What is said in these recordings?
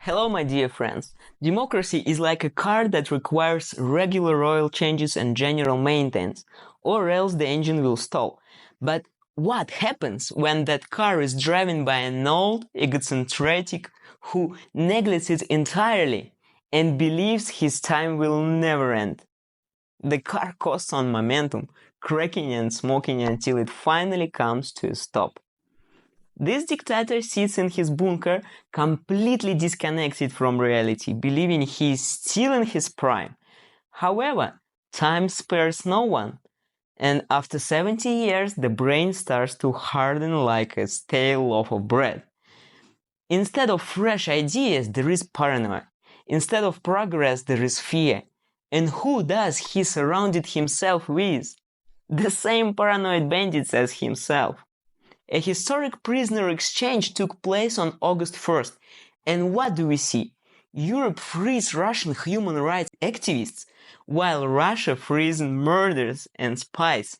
Hello, my dear friends. Democracy is like a car that requires regular oil changes and general maintenance, or else the engine will stall. But what happens when that car is driven by an old, egocentric who neglects it entirely and believes his time will never end? The car coasts on momentum, cracking and smoking until it finally comes to a stop. This dictator sits in his bunker, completely disconnected from reality, believing he is still in his prime. However, time spares no one, and after 70 years, the brain starts to harden like a stale loaf of bread. Instead of fresh ideas, there is paranoia. Instead of progress, there is fear. And who does he surrounded himself with? The same paranoid bandits as himself. A historic prisoner exchange took place on August 1st, and what do we see? Europe frees Russian human rights activists, while Russia frees murderers and spies.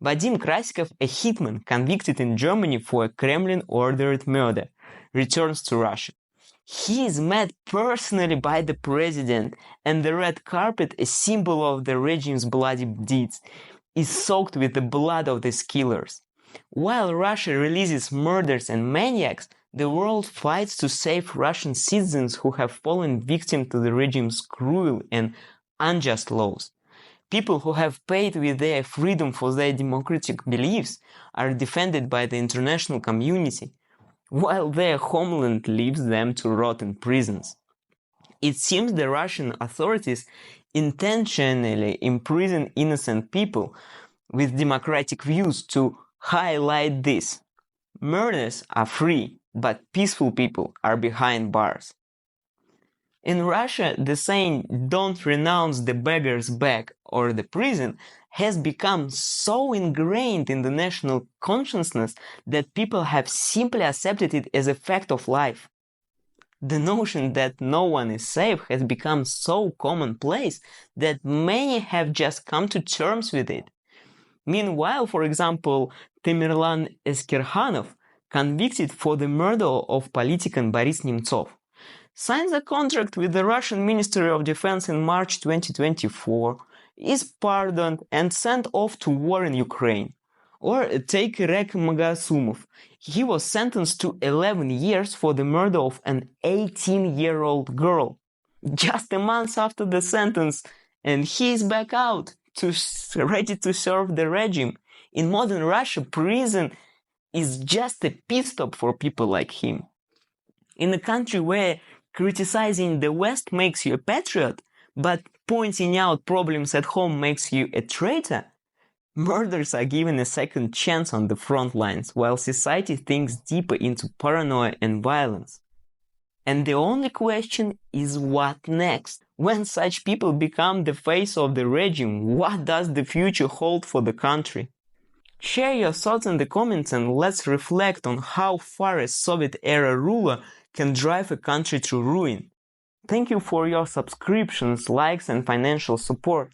Vadim Krasikov, a hitman convicted in Germany for a Kremlin-ordered murder, returns to Russia. He is met personally by the president, and the red carpet, a symbol of the regime's bloody deeds, is soaked with the blood of these killers. While Russia releases murderers and maniacs, the world fights to save Russian citizens who have fallen victim to the regime's cruel and unjust laws. People who have paid with their freedom for their democratic beliefs are defended by the international community, while their homeland leaves them to rot in prisons. It seems the Russian authorities intentionally imprison innocent people with democratic views to highlight this. Murderers are free, but peaceful people are behind bars. In Russia, the saying, "Don't renounce the beggar's bag or the prison," has become so ingrained in the national consciousness that people have simply accepted it as a fact of life. The notion that no one is safe has become so commonplace that many have just come to terms with it. Meanwhile, for example, Tamerlan Eskerhanov, convicted for the murder of politician Boris Nemtsov, signs a contract with the Russian Ministry of Defense in March 2024, is pardoned and sent off to war in Ukraine. Or take Rek Magasumov. He was sentenced to 11 years for the murder of an 18-year-old girl. Just a month after the sentence, and he is back out, ready to serve the regime. In modern Russia, prison is just a pit stop for people like him. In a country where criticizing the West makes you a patriot, but pointing out problems at home makes you a traitor, murderers are given a second chance on the front lines, while society thinks deeper into paranoia and violence. And the only question is what next? When such people become the face of the regime, what does the future hold for the country? Share your thoughts in the comments and let's reflect on how far a Soviet-era ruler can drive a country to ruin. Thank you for your subscriptions, likes and financial support.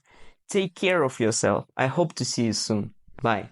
Take care of yourself. I hope to see you soon. Bye.